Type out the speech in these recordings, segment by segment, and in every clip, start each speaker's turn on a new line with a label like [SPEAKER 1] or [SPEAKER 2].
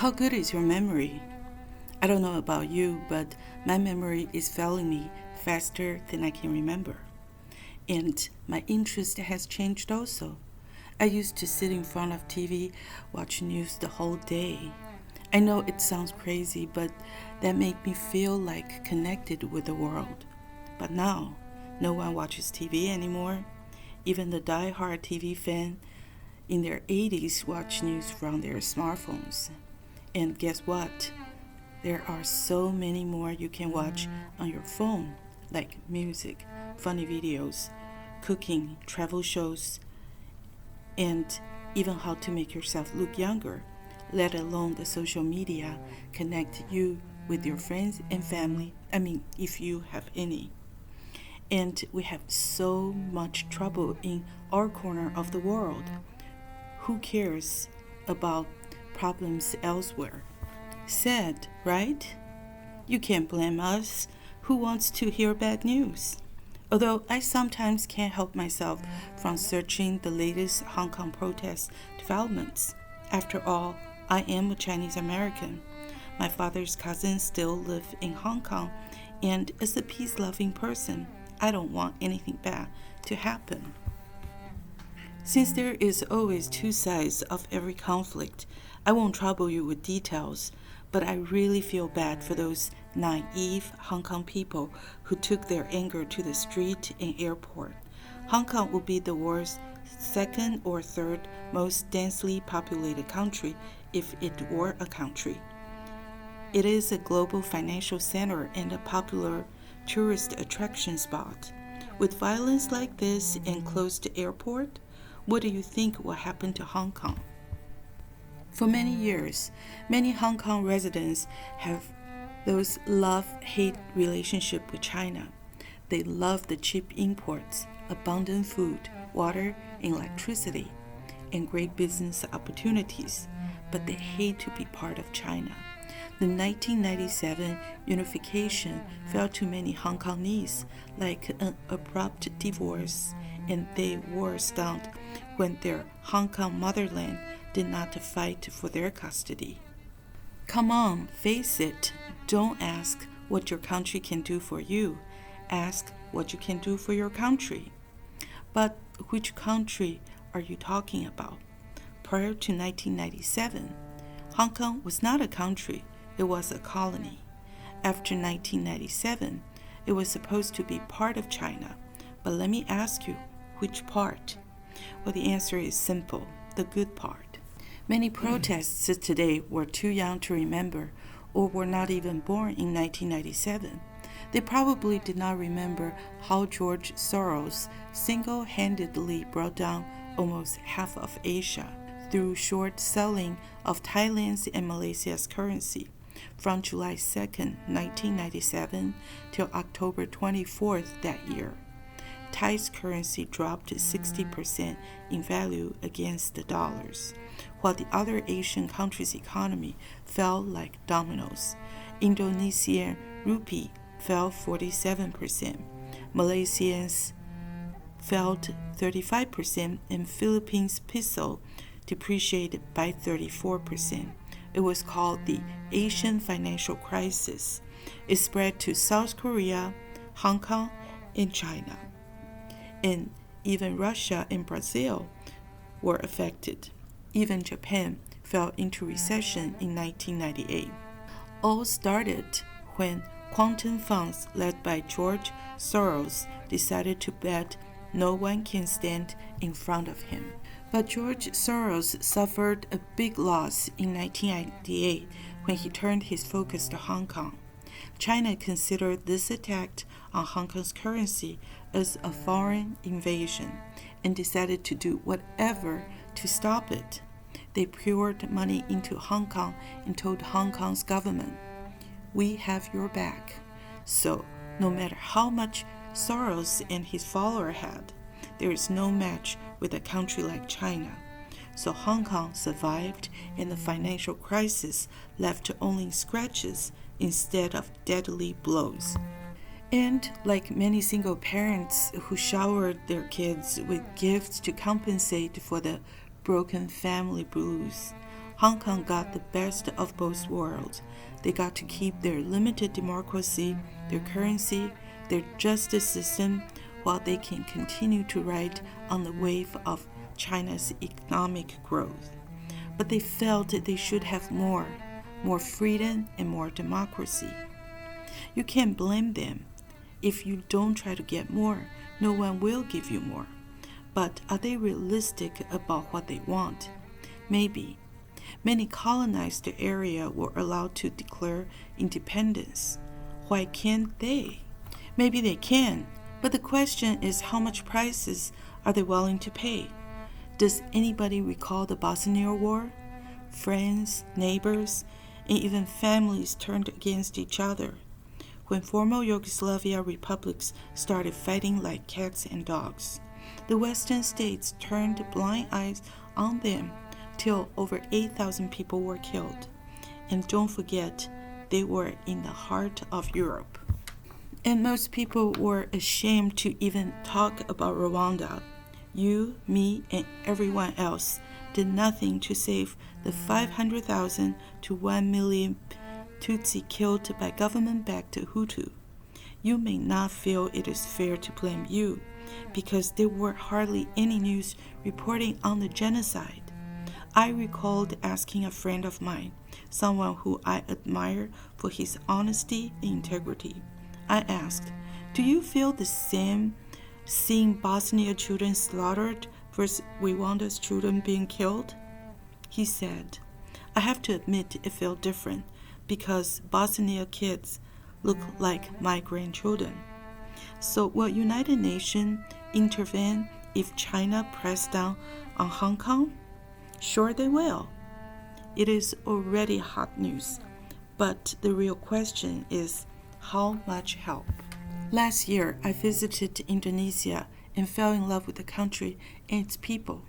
[SPEAKER 1] How good is your memory? I don't know about you, but my memory is failing me faster than I can remember. And my interest has changed also. I used to sit in front of TV, watch news the whole day. I know it sounds crazy, but that made me feel like connected with the world. But now, no one watches TV anymore. Even the die-hard TV fan in their 80s watch news from their smartphones. And guess what? There are so many more you can watch on your phone, like music, funny videos, cooking, travel shows, and even how to make yourself look younger, let alone the social media connect you with your friends and family, if you have any. And we have so much trouble in our corner of the world. Who cares about problems elsewhere? Sad, right? You can't blame us. Who wants to hear bad news? Although I sometimes can't help myself from searching the latest Hong Kong protest developments. After all, I am a Chinese American. My father's cousins still live in Hong Kong, and as a peace-loving person, I don't want anything bad to happen. Since there is always two sides of every conflict, I won't trouble you with details, but I really feel bad for those naive Hong Kong people who took their anger to the street and airport. Hong Kong will be the world's second or third most densely populated country if it were a country. It is a global financial center and a popular tourist attraction spot. With violence like this and closed airport, what do you think will happen to Hong Kong? For many years, many Hong Kong residents have those love-hate relationship with China. They love the cheap imports, abundant food, water, and electricity, and great business opportunities, but they hate to be part of China. The 1997 unification felt to many Hong Kongese like an abrupt divorce, and they were stunned when their Hong Kong motherland did not fight for their custody. Come on, face it. Don't ask what your country can do for you. Ask what you can do for your country. But which country are you talking about? Prior to 1997, Hong Kong was not a country, it was a colony. After 1997, it was supposed to be part of China. But let me ask you, which part? Well, the answer is simple, the good part. Many protesters today were too young to remember or were not even born in 1997. They probably did not remember how George Soros single-handedly brought down almost half of Asia through short selling of Thailand's and Malaysia's currency from July 2, 1997 till October 24th that year. Thai's currency dropped 60% in value against the dollars, while the other Asian countries' economy fell like dominoes. Indonesian rupee fell 47%, Malaysians fell 35%, and Philippines peso depreciated by 34%. It was called the Asian financial crisis. It spread to South Korea, Hong Kong, and China. And even Russia and Brazil were affected. Even Japan fell into recession in 1998. All started when quantum funds led by George Soros decided to bet no one can stand in front of him. But George Soros suffered a big loss in 1998 when he turned his focus to Hong Kong. China considered this attack on Hong Kong's currency as a foreign invasion and decided to do whatever to stop it. They poured money into Hong Kong and told Hong Kong's government, "We have your back." So, no matter how much Soros and his followers had, there is no match with a country like China. So Hong Kong survived, and the financial crisis left only scratches instead of deadly blows. And like many single parents who showered their kids with gifts to compensate for the broken family blues, Hong Kong got the best of both worlds. They got to keep their limited democracy, their currency, their justice system, while they can continue to ride on the wave of China's economic growth. But they felt that they should have more freedom and more democracy. You can't blame them. If you don't try to get more, no one will give you more. But are they realistic about what they want? Maybe. Many colonized areas were allowed to declare independence. Why can't they? Maybe they can, but the question is how much prices are they willing to pay? Does anybody recall the Bosnia War? Friends, neighbors, and even families turned against each other. When former Yugoslavia republics started fighting like cats and dogs, the Western states turned blind eyes on them till over 8,000 people were killed. And don't forget, they were in the heart of Europe. And most people were ashamed to even talk about Rwanda. You, me, and everyone else did nothing to save the 500,000 to 1 million Tutsi killed by government-backed Hutu. You may not feel it is fair to blame you, because there were hardly any news reporting on the genocide. I recalled asking a friend of mine, someone who I admire for his honesty and integrity. I asked, "Do you feel the same seeing Bosnia children slaughtered versus Rwanda's children being killed?" He said, "I have to admit it felt different because Bosnia kids look like my grandchildren." So will United Nations intervene if China press down on Hong Kong? Sure they will. It is already hot news, but the real question is how much help? Last year, I visited Indonesia and fell in love with the country and its people,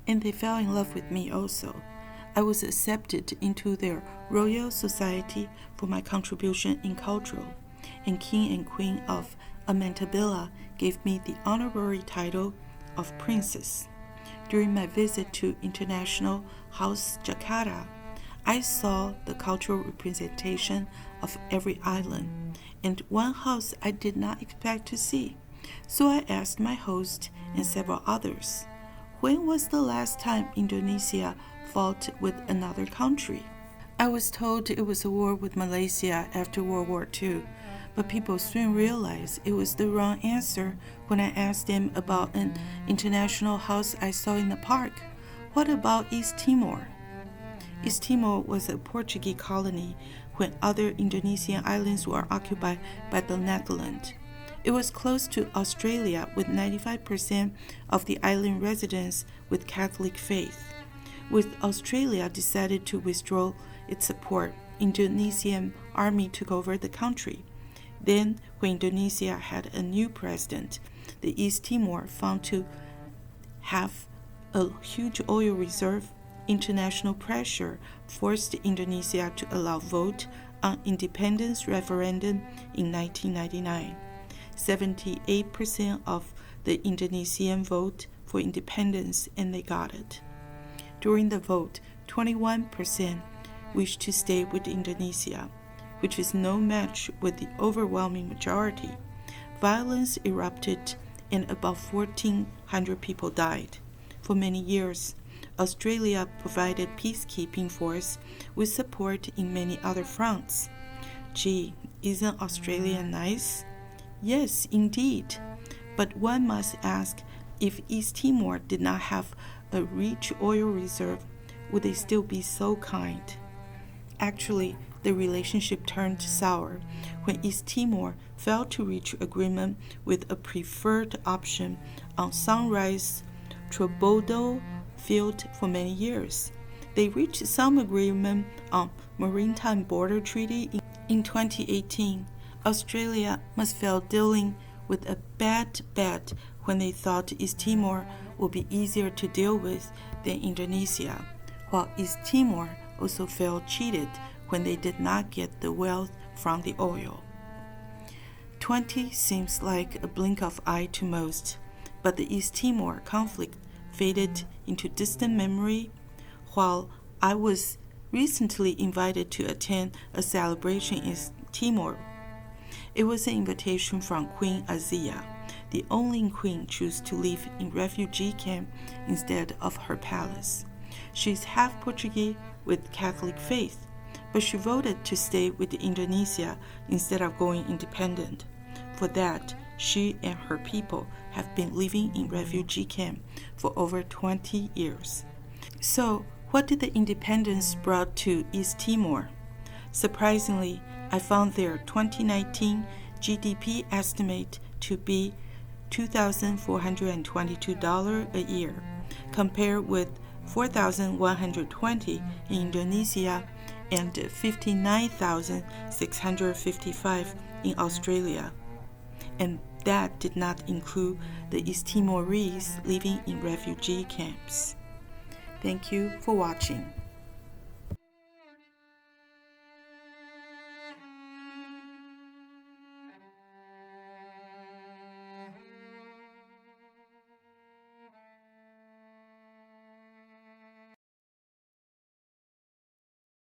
[SPEAKER 1] and they fell in love with me also. I was accepted into their Royal Society for my contribution in culture, and King and Queen of Amentabila gave me the honorary title of Princess. During my visit to International House Jakarta, I saw the cultural representation of every island, and one house I did not expect to see. So I asked my host and several others, when was the last time Indonesia fought with another country? I was told it was a war with Malaysia after World War II, but people soon realized it was the wrong answer when I asked them about an international house I saw in the park. What about East Timor? East Timor was a Portuguese colony when other Indonesian islands were occupied by the Netherlands. It was close to Australia with 95% of the island residents with Catholic faith. When Australia decided to withdraw its support, Indonesian army took over the country. Then, when Indonesia had a new president, the East Timor found to have a huge oil reserve. International pressure forced Indonesia to allow vote on independence referendum in 1999. 78% of the Indonesian vote for independence, and they got it. During the vote, 21% wished to stay with Indonesia, which is no match with the overwhelming majority. Violence erupted and about 1,400 people died. For many years, Australia provided peacekeeping force with support in many other fronts. Gee, isn't Australia nice? Yes, indeed. But one must ask, if East Timor did not have a rich oil reserve, would they still be so kind? Actually, the relationship turned sour when East Timor failed to reach agreement with a preferred option on Sunrise Trobodo field for many years. They reached some agreement on Maritime Border Treaty in 2018. Australia must fail dealing with a bad bet when they thought East Timor would be easier to deal with than Indonesia, while East Timor also felt cheated when they did not get the wealth from the oil. 20 seems like a blink of eye to most, but the East Timor conflict faded into distant memory, while I was recently invited to attend a celebration in Timor. It was an invitation from Queen Azia, the only queen chose to live in refugee camp instead of her palace. She's half Portuguese with Catholic faith, but she voted to stay with Indonesia instead of going independent. For that, she and her people have been living in refugee camp for over 20 years. So, what did the independence brought to East Timor? Surprisingly, I found their 2019 GDP estimate to be $2,422 a year, compared with $4,120 in Indonesia and $59,655 in Australia. And that did not include the East Timorese living in refugee camps. Thank you for watching.